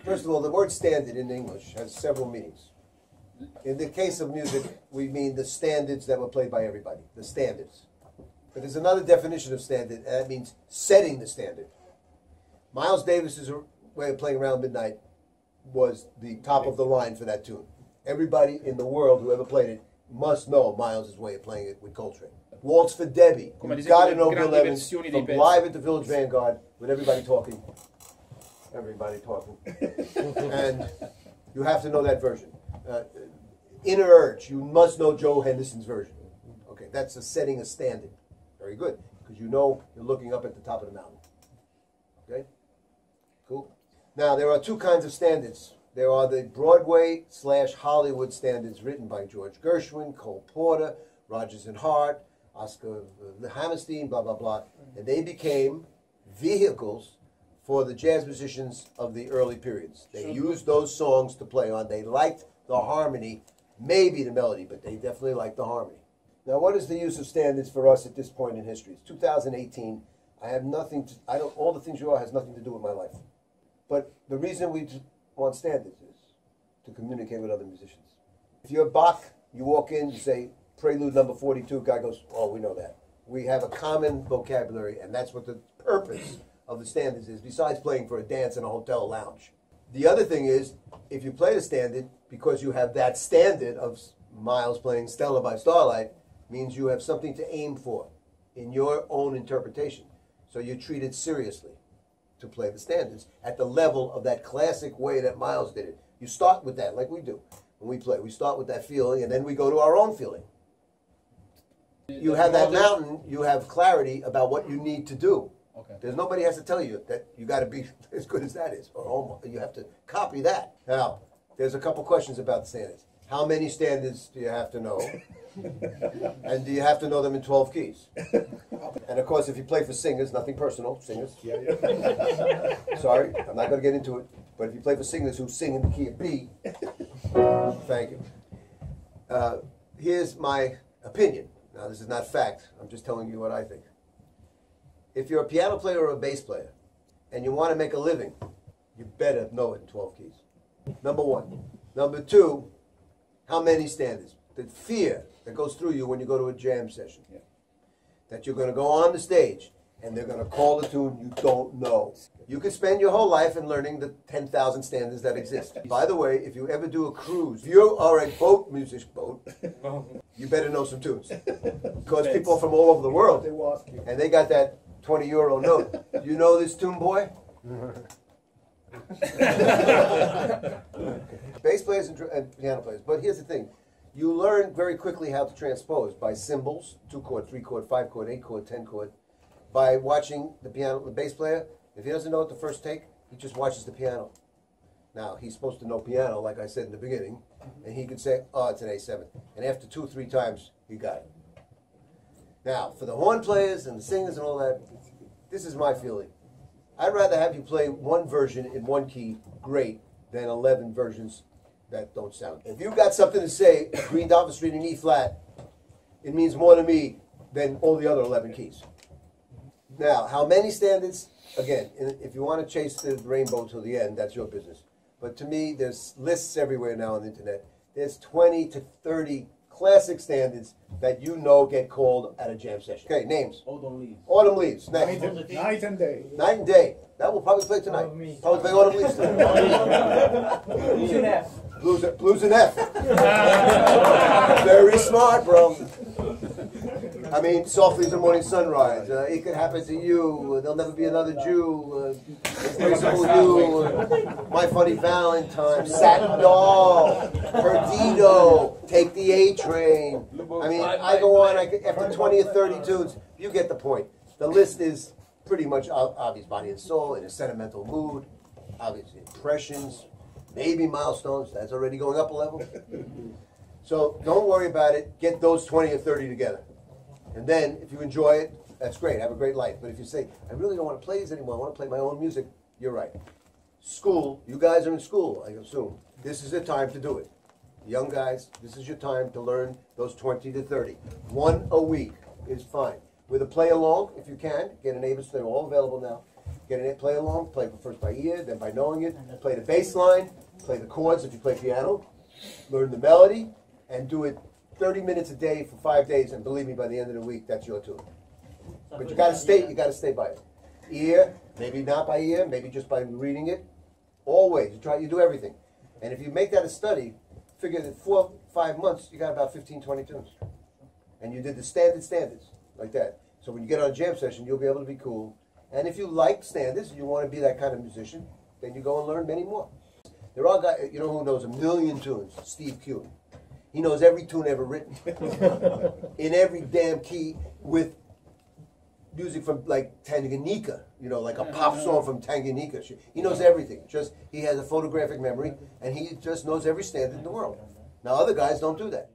First of all, the word standard in English has several meanings. In the case of music, we mean the standards that were played by everybody, the standards. But there's another definition of standard, and that means setting the standard. Miles Davis's way of playing Around Midnight was the top of the line for that tune. Everybody in the world who ever played it must know Miles' way of playing it with Coltrane. Waltz for Debbie. You've got to know Bill Evans from Live at the Village Vanguard with everybody talking. Everybody talking. And you have to know that version. Inner Urge, you must know Joe Henderson's version. Okay, that's setting a standard. Very good, because you know you're looking up at the top of the mountain. Okay? Cool. Now, there are two kinds of standards. There are the Broadway/Hollywood standards written by George Gershwin, Cole Porter, Rodgers and Hart, Oscar Hammerstein, blah, blah, blah. And they became vehicles for the jazz musicians of the early periods. They used those songs to play on. They liked the harmony, maybe the melody, but they definitely liked the harmony. Now, what is the use of standards for us at this point in history? It's 2018. I have nothing to, all the things you are has nothing to do with my life. But the reason we want standards is to communicate with other musicians. If you're Bach, you walk in, you say, Prelude number 42, guy goes, oh, we know that. We have a common vocabulary, and that's what the purpose of the standards is, besides playing for a dance in a hotel lounge. The other thing is, if you play the standard, because you have that standard of Miles playing Stella by Starlight, means you have something to aim for in your own interpretation. So you treat it seriously to play the standards at the level of that classic way that Miles did it. You start with that, like we do when we play. We start with that feeling, and then we go to our own feeling. You have that mountain, you have clarity about what you need to do. Okay. There's nobody has to tell you that you got to be as good as that is, or almost. You have to copy that. Now, there's a couple questions about the standards. How many standards do you have to know? And do you have to know them in 12 keys? And of course, if you play for singers, nothing personal, singers. Yeah. Sorry, I'm not going to get into it. But if you play for singers who sing in the key of B, thank you. Here's my opinion. Now, this is not fact. I'm just telling you what I think. If you're a piano player or a bass player, and you want to make a living, you better know it in 12 keys. Number one. Number two, how many standards? The fear that goes through you when you go to a jam session. Yeah. That you're going to go on the stage, and they're going to call a tune you don't know. You could spend your whole life in learning the 10,000 standards that exist. By the way, if you ever do a cruise, if you are a boat music boat, you better know some tunes. Because people from all over the world, and they got that 20-euro note. You know this tune, boy? Bass players and piano players. But here's the thing. You learn very quickly how to transpose by symbols, 2-chord, 3-chord, 5-chord, 8-chord, 10-chord. By watching the bass player, if he doesn't know it the first take, he just watches the piano. Now, he's supposed to know piano, like I said in the beginning, and he could say, oh, it's an A7. And after 2 or 3 times, he got it. Now, for the horn players and the singers and all that, this is my feeling. I'd rather have you play one version in one key, great, than 11 versions that don't sound. If you've got something to say, Green Dolphin Street in E flat, it means more to me than all the other 11 keys. Now, how many standards? Again, if you want to chase the rainbow till the end, that's your business. But to me, there's lists everywhere now on the internet. There's 20 to 30 classic standards that you know get called at a jam session. Okay, names. Autumn Leaves. Autumn Leaves. Next. Night and Day. Night and Day. That will probably play tonight. Probably play Autumn Leaves tonight. Blues in F. Blues in F. Very smart, bro. I mean, Softly as the Morning Sunrise. It Could Happen to You. There'll Never Be Another Jew. Graceful You. My Funny Valentine. Satin Doll. Perdido. Take the A Train. I mean, I go on. After 20 or 30 tunes, you get the point. The list is pretty much obvious. Body and Soul, In a Sentimental Mood. Obviously, Impressions. Maybe Milestones. That's already going up a level. So don't worry about it. Get those 20 or 30 together. And then, if you enjoy it, that's great. Have a great life. But if you say, I really don't want to play these anymore, I want to play my own music, you're right. School, you guys are in school, I assume. This is the time to do it. Young guys, this is your time to learn those 20 to 30. One a week is fine. With a play along, if you can, get enablers, they're all available now. get in it, play along, play first by ear, then by knowing it, play the bass line, play the chords if you play piano, learn the melody, and do it 30 minutes a day for 5 days, and believe me, by the end of the week, that's your tune. But you gotta stay by it. Ear, maybe not by ear, maybe just by reading it. Always, you do everything. And if you make that a study, figure that 4 or 5 months, you got about 15, 20 tunes. And you did the standards, like that. So when you get on a jam session, you'll be able to be cool. And if you like standards, and you want to be that kind of musician, then you go and learn many more. There are guys, you know who knows a million tunes? Steve Kuhn. He knows every tune ever written. In every damn key, with music from like Tanganyika, you know, like a pop song from Tanganyika. He knows everything. Just he has a photographic memory, and he just knows every standard in the world. Now other guys don't do that.